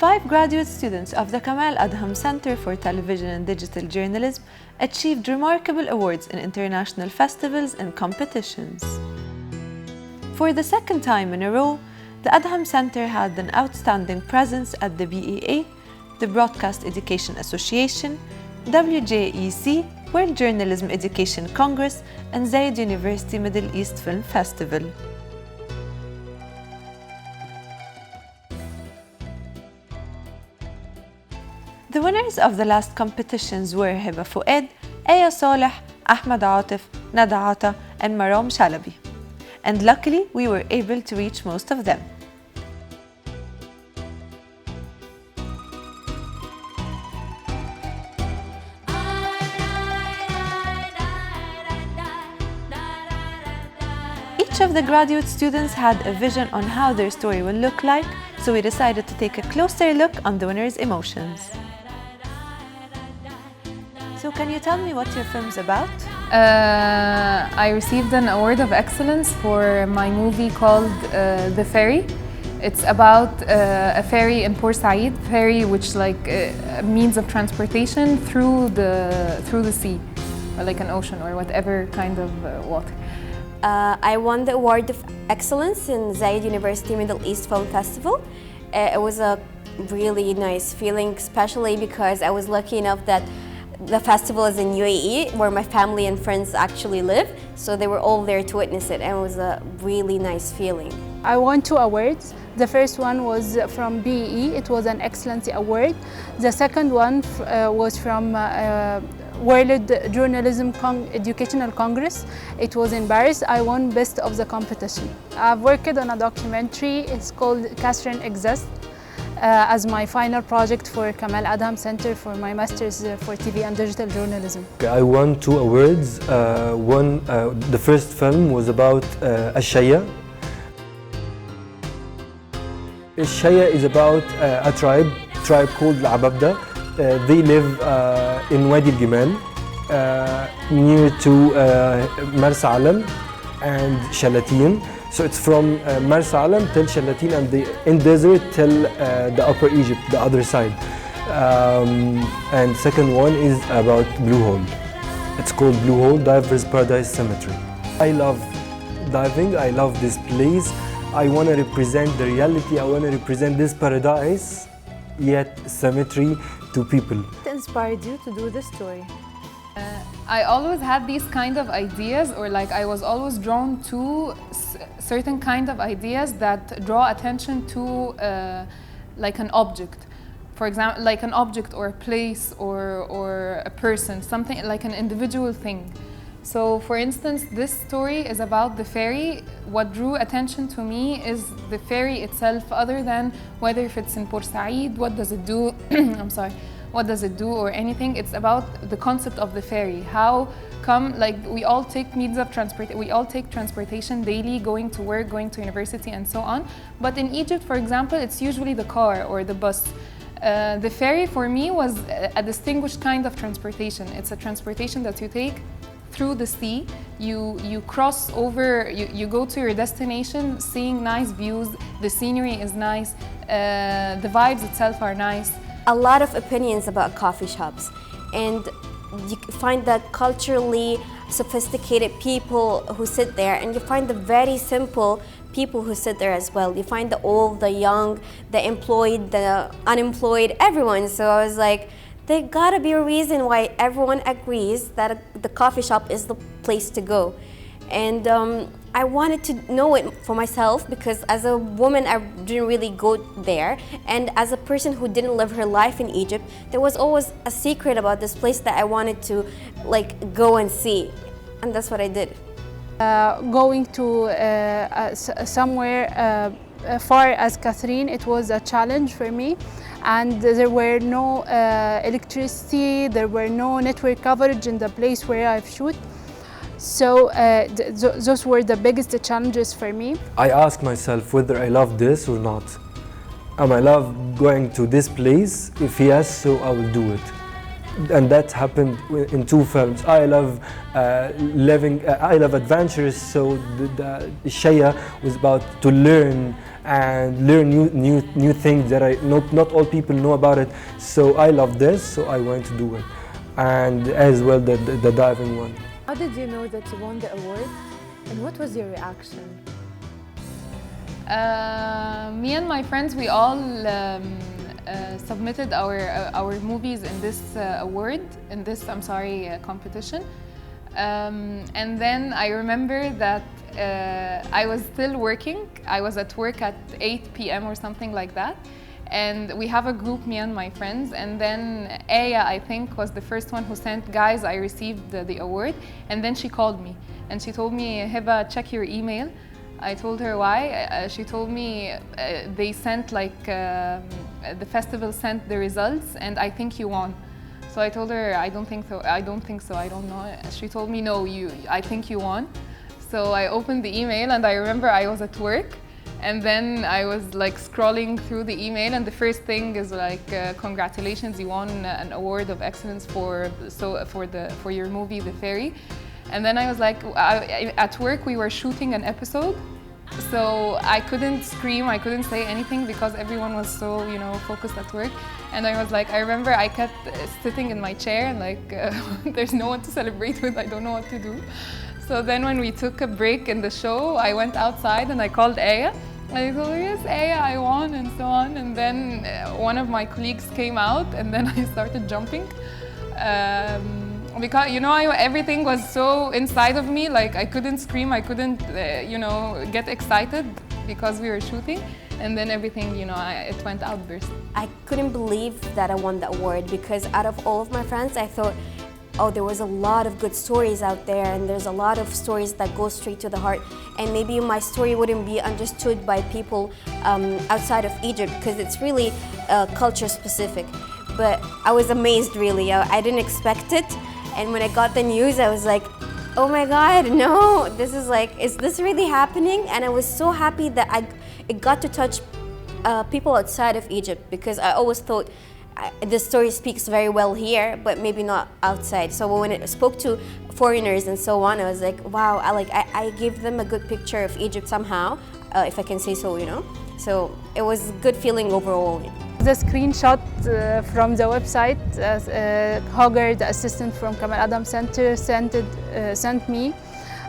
5 graduate students of the Kamal Adham Center for Television and Digital Journalism achieved remarkable awards in international festivals and competitions. For the second time in a row, the Adham Center had an outstanding presence at the BEA, the Broadcast Education Association, WJEC, World Journalism Education Congress, and Zayed University Middle East Film Festival. The winners of the last competitions were Hiba Fouad, Aya Saleh, Ahmed Atif, Nada Ata, and Maram Shalabi. And luckily, we were able to reach most of them. Each of the graduate students had a vision on how their story will look like, so we decided to take a closer look on the winners' emotions. So can you tell me what your film's about? I received an award of excellence for my movie called The Ferry. It's about a ferry in Port Said, ferry which is like a means of transportation through the sea, or like an ocean or whatever kind of water. I won the award of excellence in Zayed University Middle East Film Festival. It was a really nice feeling, especially because I was lucky enough that the festival is in UAE, where my family and friends actually live, so they were all there to witness it, and it was a really nice feeling. I won 2 awards. The first one was from BEE, it was an Excellency Award. The second one was from World Journalism Educational Congress. It was in Paris. I won Best of the competition. I've worked on a documentary, it's called Catherine Exists, as my final project for Kamal Adham Center for my Master's for TV and Digital Journalism. I won 2 awards. The first film was about Al-Shaya. Al-Shaya is about a tribe called Al-Ababda. They live in Wadi Al-Gimal, near to Marsa Alam and Shalatin. So it's from Marsa Alam till Shalatin and the in desert till the Upper Egypt, the other side. And second one is about Blue Hole. It's called Blue Hole Divers Paradise Cemetery. I love diving, I love this place. I want to represent the reality, I want to represent this paradise, yet cemetery to people. What inspired you to do this story? I always had these kind of ideas, or like I was always drawn to certain kind of ideas that draw attention to like an object. For example, like an object or a place or a person, something like an individual thing. So for instance, this story is about the ferry. What drew attention to me is the ferry itself, other than whether if it's in Port Said, what does it do, I'm sorry, what does it do or anything. It's about the concept of the ferry. How come, like, we all take means of transport, we all take transportation daily, going to work, going to university and so on. But in Egypt, for example, it's usually the car or the bus. The ferry for me was a distinguished kind of transportation. It's a transportation that you take through the sea, you cross over, you go to your destination, seeing nice views, the scenery is nice, the vibes itself are nice. A lot of opinions about coffee shops, and you find that culturally sophisticated people who sit there, and you find the very simple people who sit there as well. You find the old, the young, the employed, the unemployed, everyone. So I was like, there gotta be a reason why everyone agrees that the coffee shop is the place to go. And I wanted to know it for myself, because as a woman, I didn't really go there. And as a person who didn't live her life in Egypt, there was always a secret about this place that I wanted to like go and see. And that's what I did. Going to somewhere far as Catherine, it was a challenge for me. And there were no electricity, there were no network coverage in the place where I shoot. So those were the biggest challenges for me. I asked myself whether I love this or not. I love going to this place? If yes, so I will do it. and that happened in 2 films. I love I love adventures, so the Shaya was about to learn and learn new things that not all people know about it. So I love this, so I want to do it, and as well the diving one. How did you know that you won the award, and what was your reaction? Me and my friends, we all submitted our movies in this competition. And then I remember that I was still working. I was at work at 8 p.m. or something like that. And we have a group, me and my friends. And then Aya, I think, was the first one who sent, guys, I received the award. And then she called me and she told me, Hiba, check your email. I told her why. She told me they sent the festival sent the results and I think you won. So I told her, I don't think so, I don't know. She told me, no, I think you won. So I opened the email and I remember I was at work and then I was like scrolling through the email and the first thing is like, congratulations, you won an award of excellence for your movie, The Ferry. And then I was like, at work we were shooting an episode, so I couldn't scream, I couldn't say anything because everyone was so, focused at work. And I was like, I remember I kept sitting in my chair and like, there's no one to celebrate with, I don't know what to do. So then when we took a break in the show, I went outside and I called Aya. And I told her, yes, Aya, I won, and so on. And then one of my colleagues came out and then I started jumping. Because, everything was so inside of me, like I couldn't scream, I couldn't, get excited because we were shooting. And then everything, it went outburst. I couldn't believe that I won the award because out of all of my friends, I thought, oh, there was a lot of good stories out there and there's a lot of stories that go straight to the heart. And maybe my story wouldn't be understood by people outside of Egypt because it's really culture specific. But I was amazed, really. I didn't expect it. And when I got the news, I was like, oh my God, no, this is like, is this really happening? And I was so happy that it got to touch people outside of Egypt because I always thought this story speaks very well here, but maybe not outside. So when it spoke to foreigners and so on, I was like, wow, I gave them a good picture of Egypt somehow, if I can say so, So it was a good feeling overall. The screenshot from the website, Hogger, the assistant from Kamal Adham Center, sent me.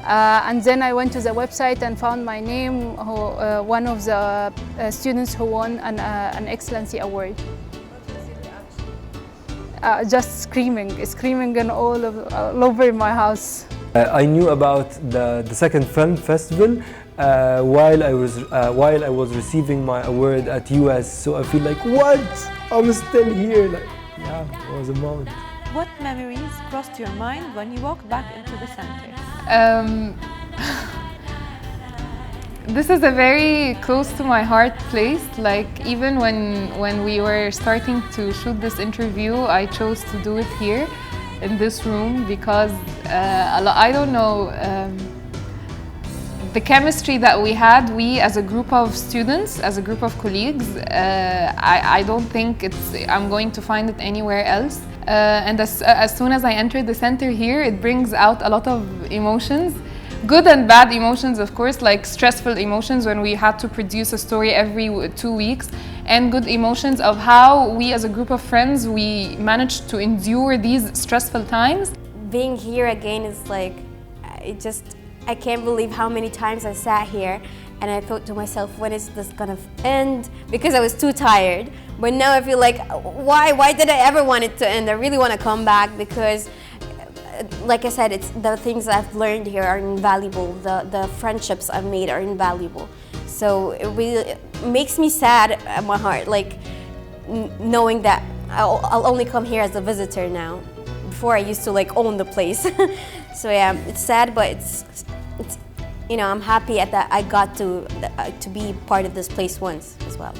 And then I went to the website and found my name, one of the students who won an Excellency Award. What was your reaction? Just screaming all over my house. I knew about the second film festival while I was receiving my award at US, so I feel like, what? I'm still here. Like, yeah, it was a moment. What memories crossed your mind when you walked back into the center? This is a very close to my heart place. Like even when we were starting to shoot this interview, I chose to do it here in this room because I don't know, the chemistry that we had, we as a group of students, as a group of colleagues, I don't think I'm going to find it anywhere else. And as soon as I entered the center here, it brings out a lot of emotions. Good and bad emotions, of course, like stressful emotions when we had to produce a story every 2 weeks, and good emotions of how we as a group of friends, we managed to endure these stressful times. Being here again is like, I can't believe how many times I sat here and I thought to myself, when is this gonna end? Because I was too tired. But now I feel like, why did I ever want it to end? I really want to come back because, like I said, it's the things I've learned here are invaluable. The friendships I've made are invaluable. So it really makes me sad at my heart, like knowing that I'll only come here as a visitor now. Before I used to like own the place. So yeah, it's sad, but it's I'm happy that I got to be part of this place once as well.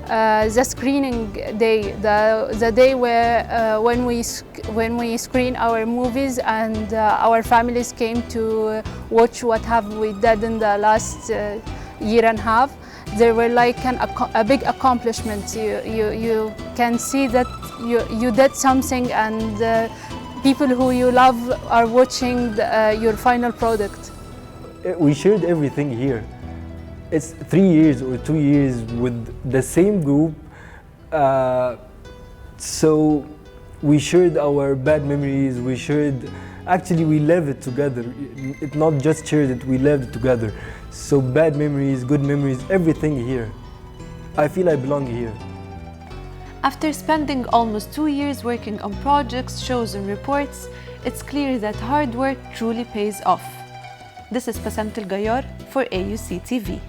The screening day, the day where when we screen our movies and our families came to watch what have we done in the last year and a half, they were like a big accomplishment. You can see that you did something, and people who you love are watching your final product. We shared everything here. It's 3 years or 2 years with the same group, so we shared our bad memories. Actually we lived it together. It not just shared it, we lived it together. So bad memories, good memories, everything here. I feel I belong here. After spending almost 2 years working on projects, shows and reports, it's clear that hard work truly pays off. This is Passant EL Gayar for AUC TV.